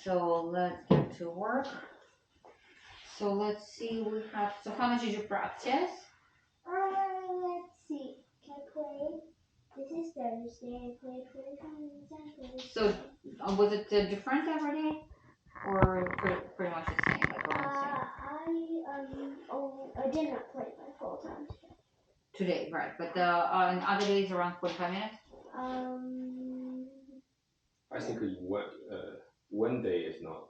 So let's get to work. So let's see, we have, so how much did you practice? Let's see. Can I play? This is Thursday. I played 45 minutes on Thursday. So was it different every day? Or pretty much the same, like around the same? I did not play my full time today. Today, right. But on other days around 45 minutes? I think one day is not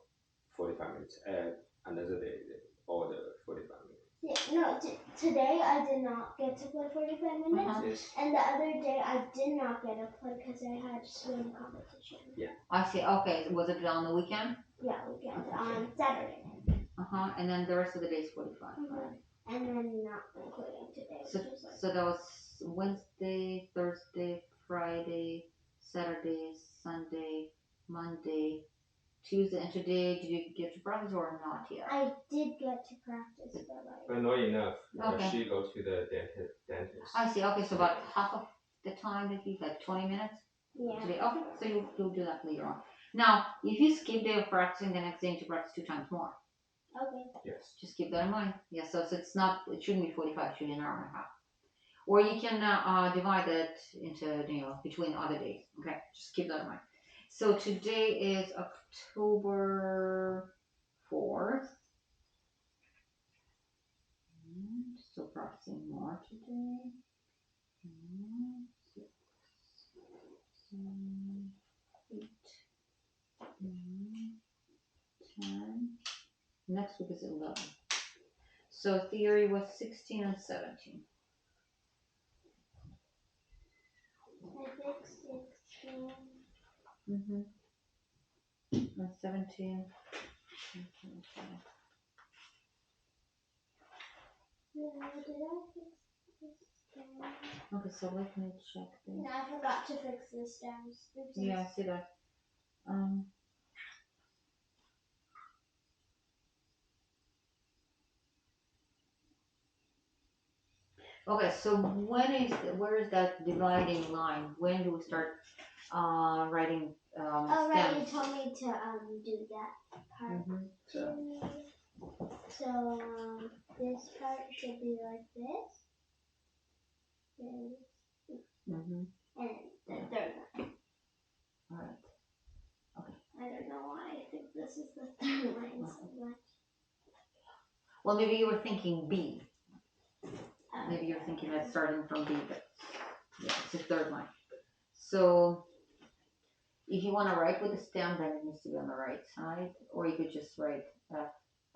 45 minutes, and another day all the 45 minutes. Yeah, no, today I did not get to play 45 minutes, Yes. and the other day I did not get to play because I had swim competition. Yeah. I see. Okay. Was it on the weekend? Yeah, weekend on Saturday. And then the rest of the day is 45. Right. And then not including today. So that was Wednesday, Thursday, Friday, Saturday, Sunday, Monday, Tuesday, and today. Did you get to practice or not yet? I did get to practice, but not enough. Okay. She goes to the dentist. I see. Okay, so about half of the time that you like 20 minutes. Yeah. Today. Okay, so you'll do that later on. Now, if you skip day of practicing, the next day you need to practice 2 times more. Okay. Yes. Just keep that in mind. Yeah, so it's not, it shouldn't be 45, it should be an hour and a half. Or you can divide it into, between other days. Okay, just keep that in mind. So today is October 4th. Still practicing more today. 6, 7, 8, 9, 10. Next week is 11. So theory was 16 and 17. I think 16. And 17. Did I fix this down? Okay, so let me check this. No, I forgot to fix this down. Yeah, I see that. Okay, so where is that dividing line? When do we start writing right, stems? you told me to do that part. So this part should be like this. And the third one. Alright. Okay. I don't know why I think this is the third line so much. Well, maybe you were thinking B. Maybe you're thinking that starting from B, but yeah, it's the third line. So if you want to write with the stem, then it needs to be on the right side, or you could just write F,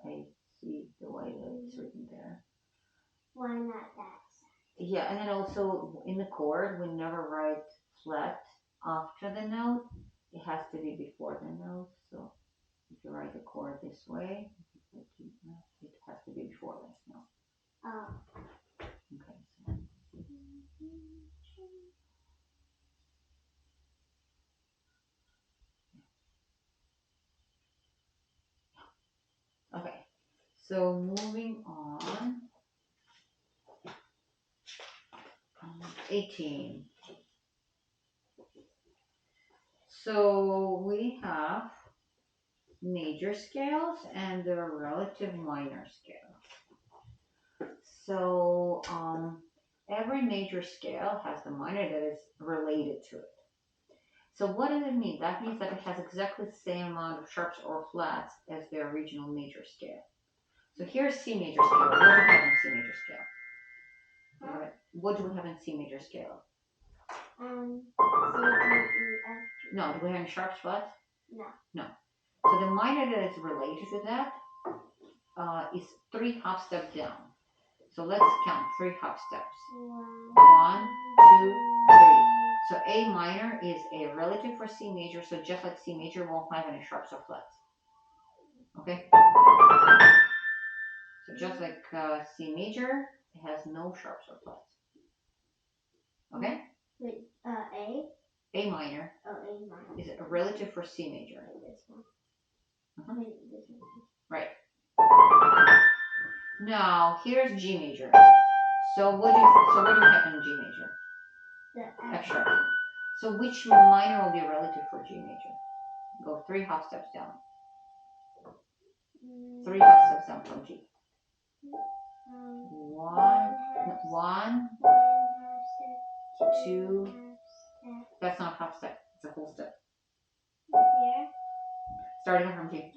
A, C, the way that it's written there. Why not that side? Yeah, and then also in the chord, we never write flat after the note. It has to be before the note. So if you write the chord this way, it has to be before the note. Oh. Okay. So. Okay, so moving on. 18. So we have major scales and the relative minor scale. So every major scale has the minor that is related to it. So what does it mean? That means that it has exactly the same amount of sharps or flats as the original major scale. So here's C major scale. What do we have in C major scale? All right. What do we have in C major scale? C, D, E, F, G. No, do we have any sharps, flats? No. So the minor that is related to that is 3 hop steps down. So let's count 3 hop steps. 1, 2, 3. So A minor is a relative for C major, so just like C major won't have any sharps or flats. Okay? So just like C major, it has no sharps or flats. Okay? Wait, A? A minor. Oh, A minor. Is a relative for C major. This one. Uh-huh. This one. Right. Now here's G major. So what do we have in G major? The F sharp. So which minor will be a relative for G major? Go 3 hop steps down. 3 half steps down from G. One half, One, one half step, two. half step. That's not a half step. It's a full step. Here. Starting from G.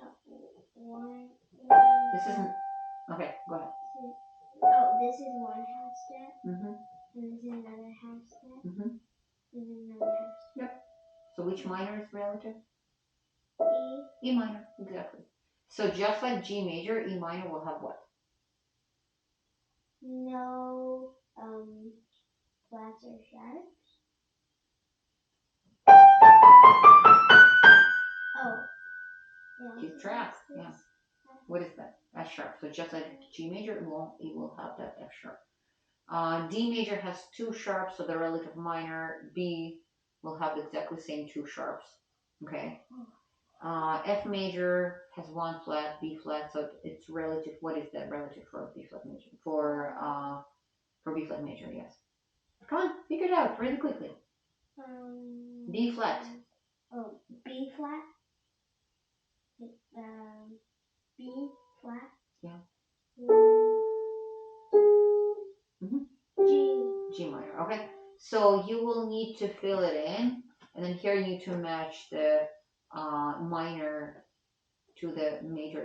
One. This isn't. Okay, go ahead. Oh, this is one half step. Mhm. And this is another half step. Mhm. And then another half step. Yep. So which minor is relative? E. E minor, exactly. So just like G major, E minor will have what? No flats or sharps. Oh. Yeah. Keep track. This. Yeah. What is that? F sharp. So just like G major, it will have that F sharp. D major has 2 sharps, so the relative minor. B will have exactly the same 2 sharps. Okay. F major has 1 flat, B flat, so it's relative. What is that relative for B flat major? For B flat major, yes. Come on, figure it out really quickly. B flat. Oh, B flat. B flat. Yeah. G. G minor. Okay. So you will need to fill it in, and then here you need to match the minor to the major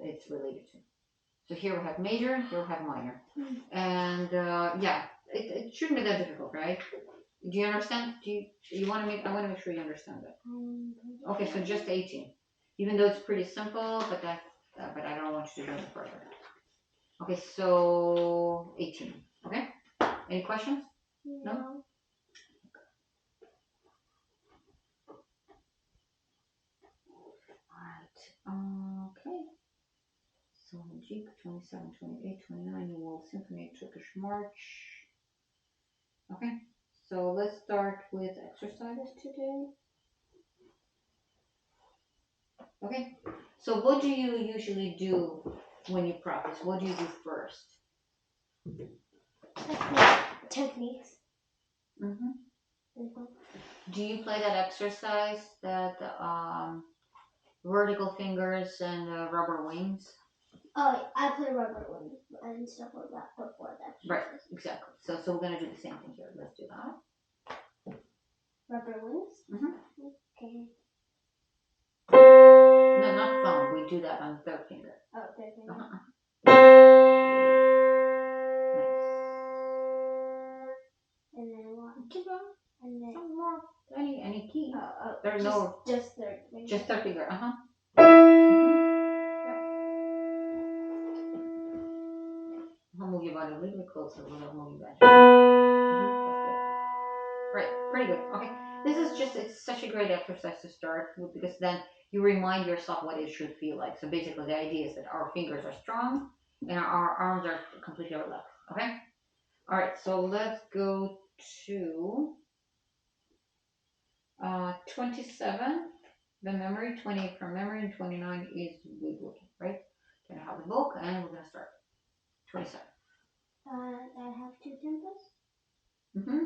it's related to. So here we have major, here we have minor, and yeah, it shouldn't be that difficult, right? Do you understand? You want to make? I want to make sure you understand that. Okay, so just 18, even though it's pretty simple, but I don't want you to do it further. Okay, so 18. Okay. Any questions? No. Alright. Okay. So G 27, 28, 29, you will symphony Turkish march. Okay. So let's start with exercises today. Okay. So what do you usually do when you practice? What do you do first? Techniques. Mm-hmm. Do you play that exercise that vertical fingers and rubber wings? Oh, I play rubber wings and stuff like that before that. Right, exactly. So we're gonna do the same thing here. Let's do that. Rubber wings? Mm-hmm. Okay. No, not thumb. We do that on the third finger. Oh, third finger. Uh-huh. Nice. And then what? Keep going. And then Some more. Any key. There's no. Just third finger. Just third finger. Uh-huh. I'll move your body a little bit closer without moving back. Right, pretty good. Okay, this is it's such a great exercise to start with because then you remind yourself what it should feel like. So basically, the idea is that our fingers are strong and our arms are completely relaxed. Okay. All right. So let's go to 27. The memory, 28 from memory, and 29 is woodworking. Right. Gonna have the book, and we're gonna start. 27. I have 2 tempos. Mm-hmm.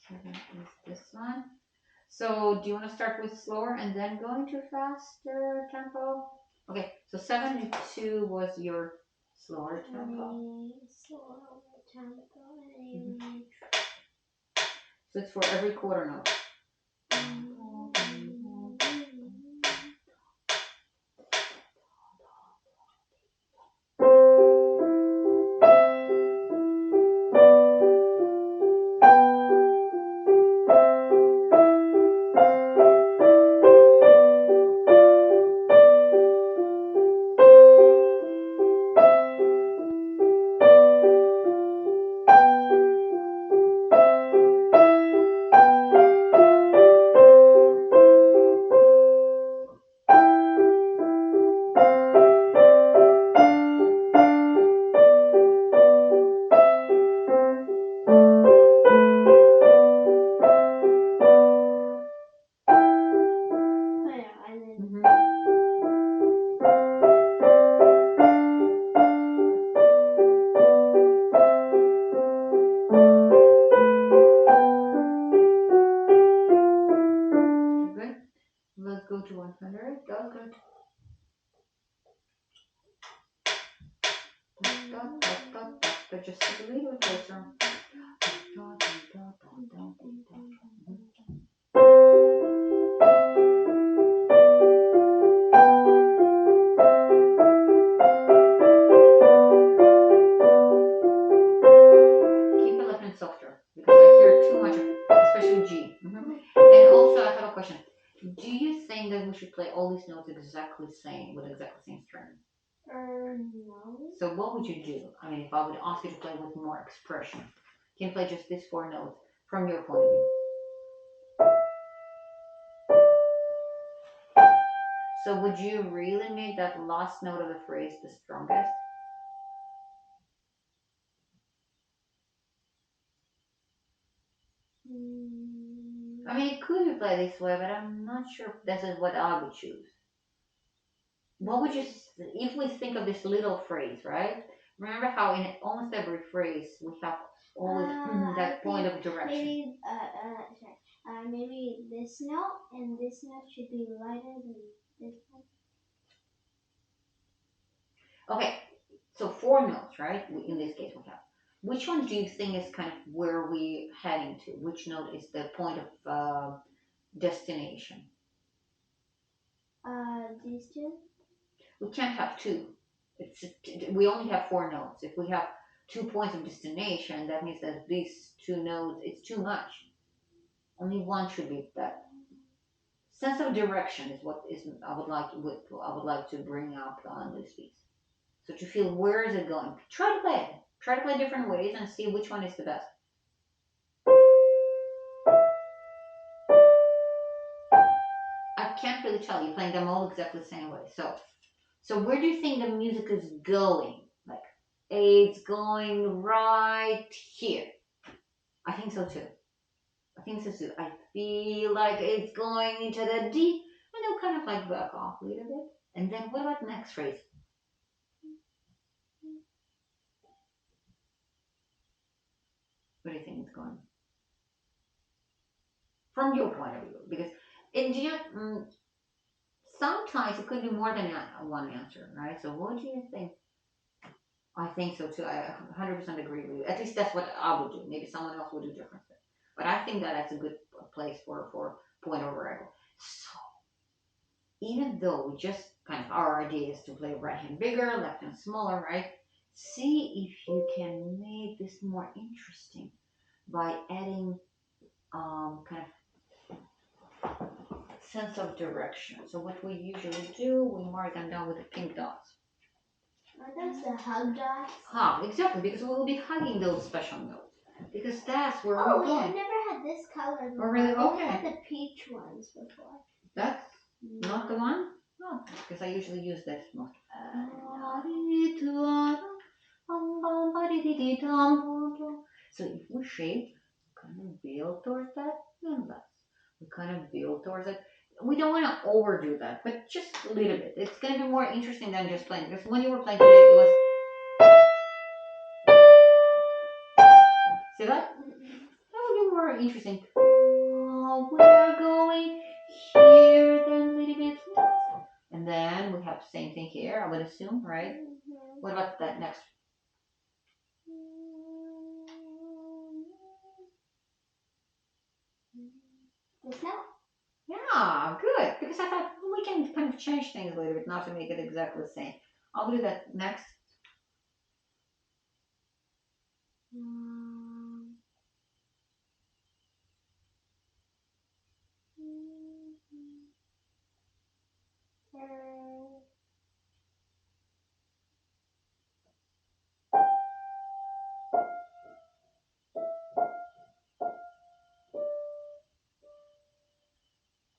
7 is this one. So do you want to start with slower and then go into faster tempo? Okay, so 72 was your slower tempo. Slower tempo. Mm-hmm. So it's for every quarter note. to 100. Go, good. But just a little closer. Keep the left hand softer because I hear too much of, especially G. And also, I have a question. Do you think that we should play all these notes exactly the same with exactly the same string? No. So what would you do? I mean, if I would ask you to play with more expression, can you play just these 4 notes from your point of view? So would you really make that last note of the phrase the strongest? I mean, it could be played this way, but I'm not sure if this is what I would choose. What would you, if we think of this little phrase, right? Remember how in almost every phrase we have always that point of direction. Maybe this note and this note should be lighter than this one. Okay, so 4 notes, right? In this case, we have. Which one do you think is kind of where we heading to? Which note is the point of destination? These two. We can't have 2. We only have 4 notes. If we have 2 points of destination, that means that these 2 notes, it's too much. Only one should be that. Sense of direction is what is I would like to bring up on this piece. So to feel where is it going. Try to play it. Try to play different ways and see which one is the best. I can't really tell you playing them all exactly the same way. So where do you think the music is going? Like it's going right here. I think so too. I feel like it's going into the D and it'll kind of like back off a little bit. And then what about the next phrase? Where do you think it's going? From your point of view, because sometimes it could be more than one answer, right? So what do you think? I think so too. I 100% agree with you. At least that's what I would do. Maybe someone else would do differently. But I think that that's a good place for point over echo. So even though we just kind of our idea is to play right hand bigger, left hand smaller, right? See if you can make this more interesting by adding kind of sense of direction. So what we usually do, we mark them down with the pink dots. Are those the hug dots? Exactly, because we will be hugging those special notes. Because that's where we're we going. have never had this color before. Really? Okay. We had the peach ones before. That's not the one? No, because I usually use this most. So if we shape, kind of build towards that, and less. We kind of build towards it. We don't want to overdo that, but just a little bit. It's going to be more interesting than just playing. Because when you were playing today, it was. See that? That would be more interesting. Oh, we're going here, then a little bit. And then we have the same thing here, I would assume, right? Mm-hmm. What about that next? This now? Yeah, good. Because I thought we can kind of change things a little bit, not to make it exactly the same. I'll do that next.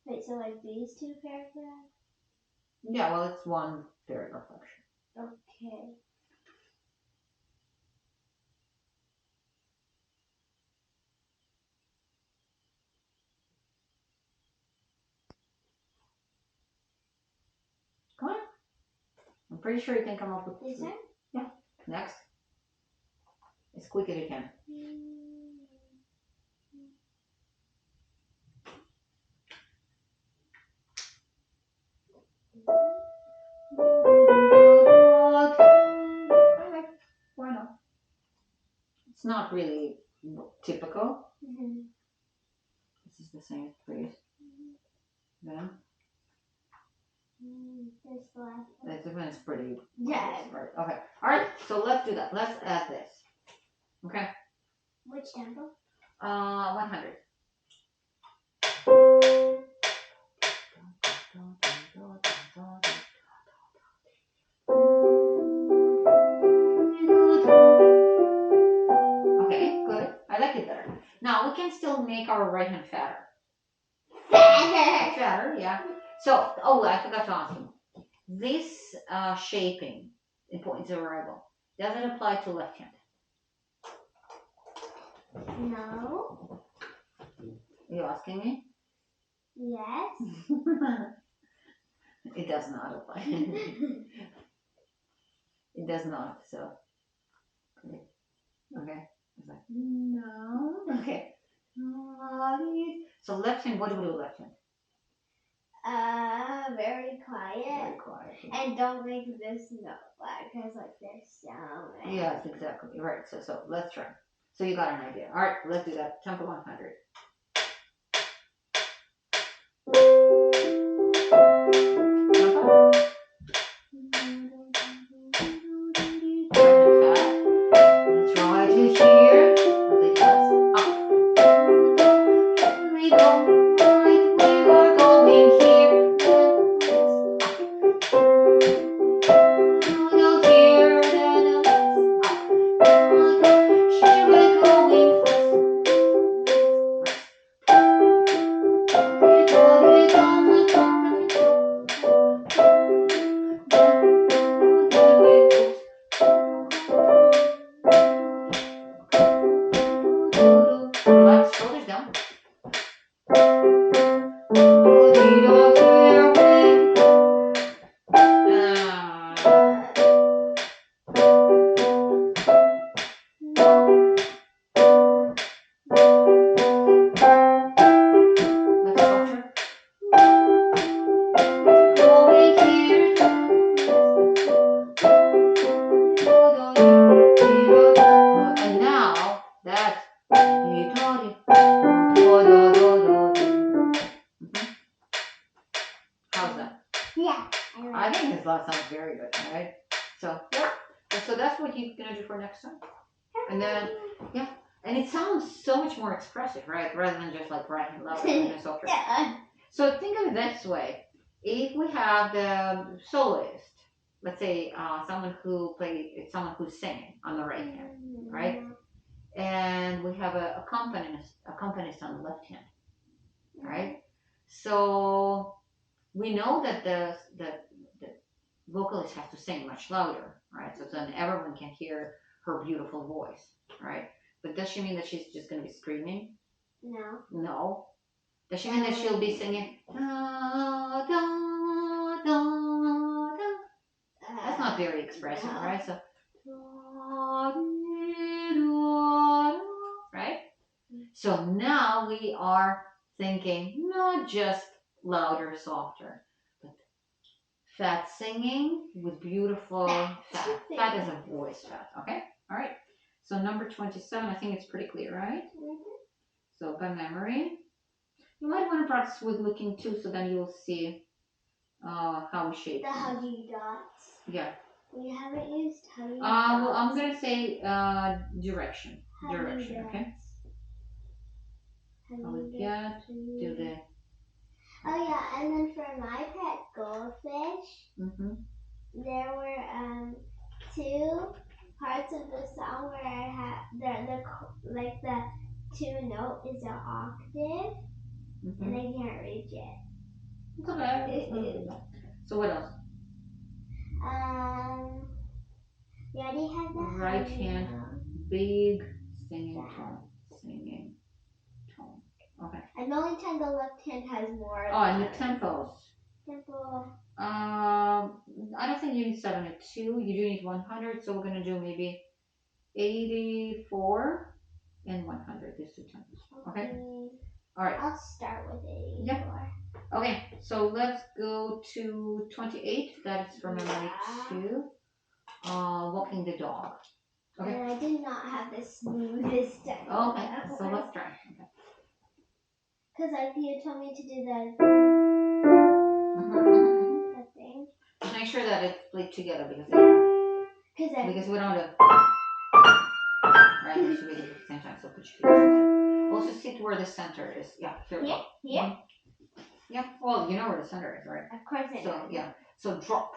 Wait, so like these 2 paragraphs? Yeah, well, it's one paragraph actually. Okay. Come on. I'm pretty sure you can come up with This one? Yeah. Next. As quick as you can. not really typical. Mhm. This is the same, please. Then There's the last one. this one is pretty. Yeah. Right. Okay. All right. So let's do that. Let's add this. Okay. Which tempo? 100. Okay, good. I like it better. Now we can still make our right hand fatter. Fatter. Fatter, yeah. So, oh, I forgot to ask you. This shaping in points of arrival doesn't apply to left hand. No. Are you asking me? Yes. It does not apply. It does not. So, okay. It's like no. Okay. So left hand. What do we do with left hand? Very quiet. Very quiet. And don't make this note loud because like there's sound. Right? Yes, exactly. Right. So let's try. So you got an idea. All right. Let's do that. Tempo 100. Let's try to hear. We go right. We are going here. Go here. Then here we're going Relax, shoulders down. And now that's how's that? Yeah. I think this last sounds very good, right? So yeah. So that's what you're gonna do for next time. And then and it sounds so much more expressive, right? Rather than just like right and loud and softer. Yeah. So think of it this way. If we have the soloist, let's say someone who's singing on the right hand, right? And we have a accompanist on the left hand, right? So we know that the vocalist has to sing much louder, right? So then everyone can hear her beautiful voice, right? But does she mean that she's just going to be screaming? No. No. Does she mean that she'll be singing? Da, da, da, da? That's not very expressive, No. right? So, right? So now we are thinking not just louder, softer, but fat singing with beautiful fat. Fat is a voice fat, okay? All right. So number 27, I think it's pretty clear, right? So by memory. You might want to practice with looking too, so then you'll see how we shape. The huggy dots. Yeah. We haven't used huggy Well, dots. I'm gonna say direction. Huggy Direction, dots. okay? How we get to the. Oh yeah, and then for my pet goldfish, there were 2 parts of the song where I had the 2 note is an octave, and I can't reach it. It's okay. So what else? We already had the Right huggy hand, note. big singing tone. Singing tone. Okay. And the only time the left hand has more. Oh, and the tempos. Tempo. I don't think you need 72. You do need 100, so we're gonna do maybe 84 and 100. These 2 tempos. Okay. All right. I'll start with 84. Yeah. Okay, so let's go to 28. That is from memory 2. Walking the dog. Okay. And I did not have the smoothest step. Okay, so let's try. Okay. Because like you told me to do that thing. Just make sure that it's played together because we don't want to. Right, it should be at the same time. So put your feet together. Also sit where the center is. Yeah, here we go. Yeah. Yeah. Well, you know where the center is, right? Of course I So know. yeah. So drop.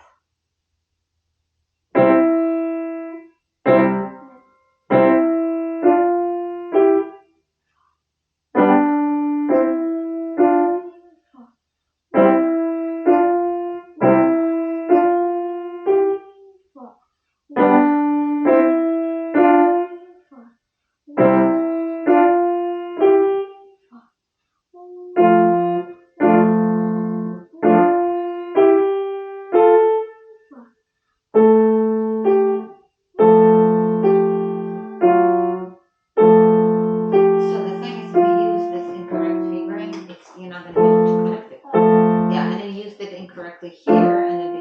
You're not going to be able to connect it. Yeah, and then you used it incorrectly here, and then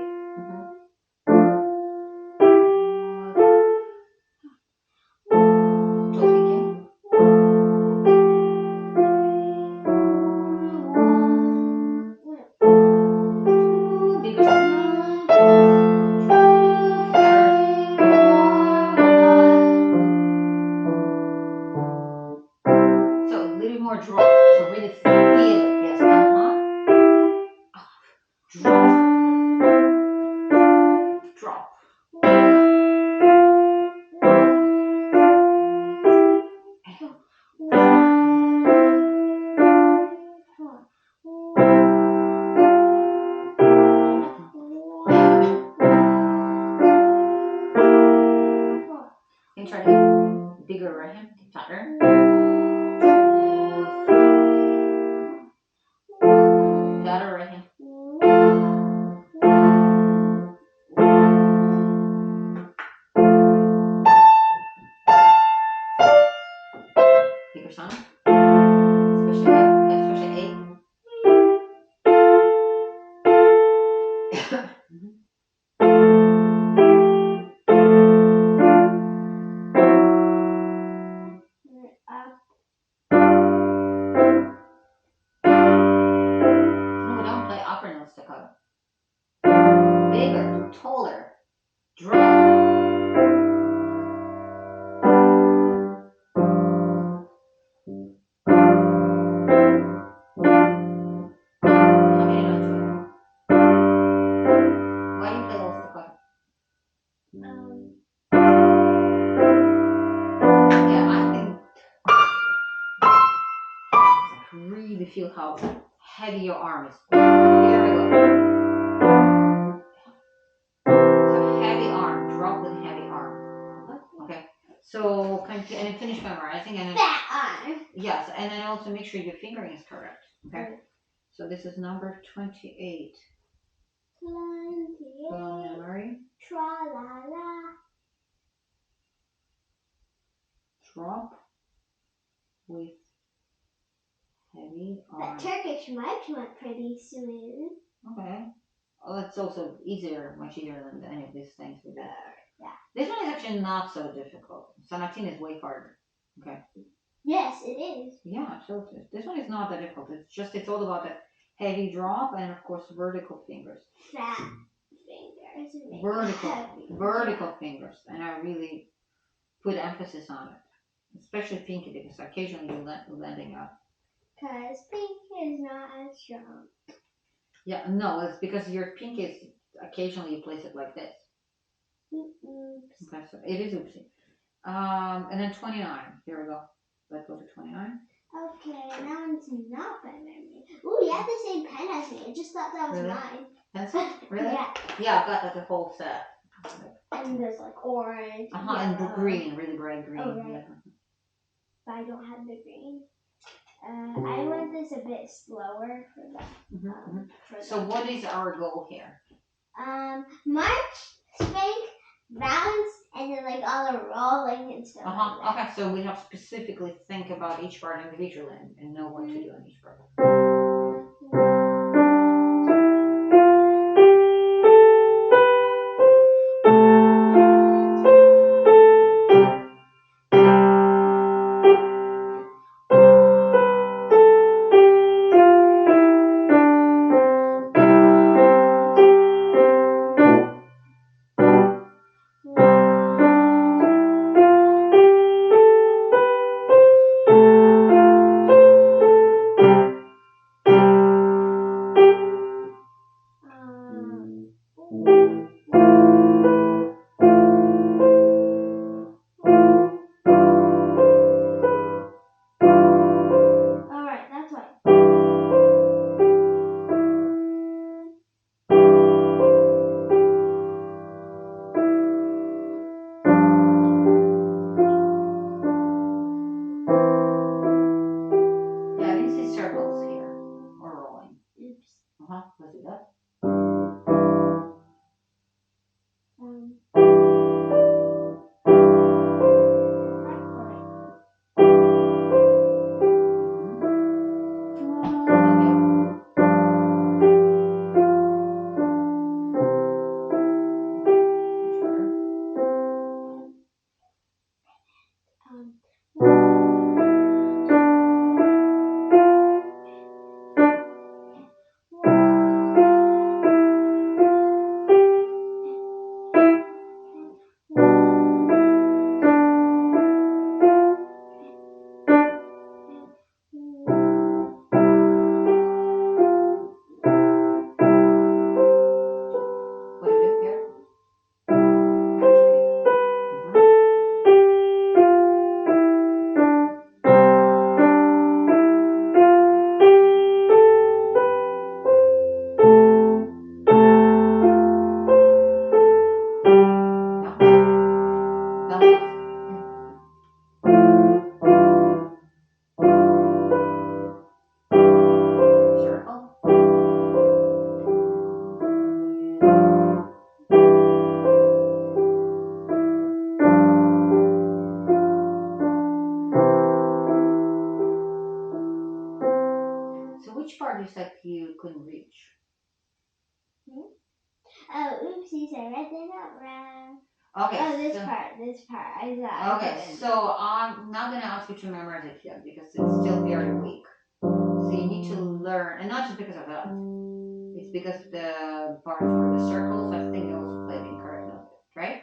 so a little more drop. So really feel it. Yes. Drop. Drop. Can you try to bigger right hand? Tighter. Tighter right hand. Bigger sound. Especially 8. No, we don't play upper notes staccato. Bigger, taller, drop. How many notes do you have? Why do you play all staccato? Yeah, I think really feel how heavy your arm is. Here we go. So heavy arm, drop with heavy arm. Okay. So and then finish memorizing and then That arm. yes, and then also make sure your fingering is correct. Okay. So this is number 28. 28. Memory. Tra-la-la. Drop with heavy arm. But Turkish march went pretty smooth. Okay. Well, that's also easier, much easier than any of these things we do. Yeah. This one is actually not so difficult. Sonatina is way harder. Okay. Yes, it is. Yeah, absolutely. This one is not that difficult. It's all about the heavy drop and of course vertical fingers. Fat fingers. Vertical fingers. And I really put emphasis on it. Especially pinky because occasionally you're landing up. Because pinky is not as strong. Yeah, no, it's because your pinky is occasionally you place it like this. Oops. Okay, so it is oopsie. And then 29. Here we go. Let's go to 29. Okay, that one's not by memory. Ooh, you have the same pen as me. I just thought that was Really? mine. Pencil? Really? Yeah. Yeah, I've got like a whole set. And there's like orange. And green, really bright green. Oh, right. But I don't have the green. I want this a bit slower for that. So what is our goal here? March, spank, bounce, and then like all the rolling and stuff. Like that. Okay, so we have to specifically think about each part individually and know what to do on each part. which part is like you couldn't reach? Oh, oopsies, I read that out wrong. Okay. Oh, this part. I thought. Okay, so I'm not gonna ask you to memorize it yet because it's still very weak. So you need to learn, and not just because of that. It's because the part for the circles, I think you also played incorrect note, right?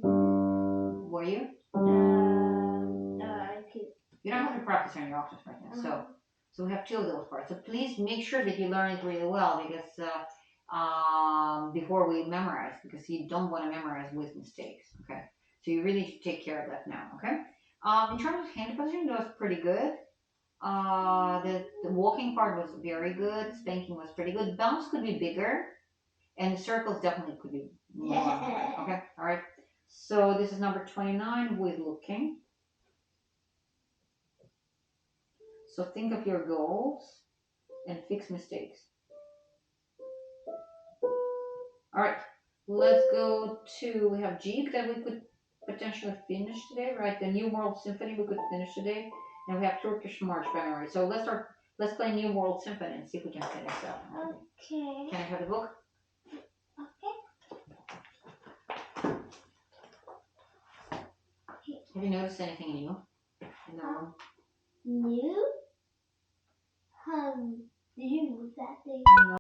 Were you? You don't have to practice on your octaves right now. So we have two of those parts. So please make sure that you learn it really well because before we memorize, because you don't want to memorize with mistakes. Okay. So you really should take care of that now. Okay. In terms of hand position, that was pretty good. The walking part was very good. Spanking was pretty good. Bounce could be bigger, and the circles definitely could be more. Okay. All right. So this is number 29 with looking. So think of your goals and fix mistakes. All right, let's go to, we have Jig that we could potentially finish today, right? The New World Symphony we could finish today. And we have Turkish March by memory. So let's play New World Symphony and see if we can finish that. Okay. Can I have the book? Okay. Have you noticed anything new in the room? New? Did you move that thing? No.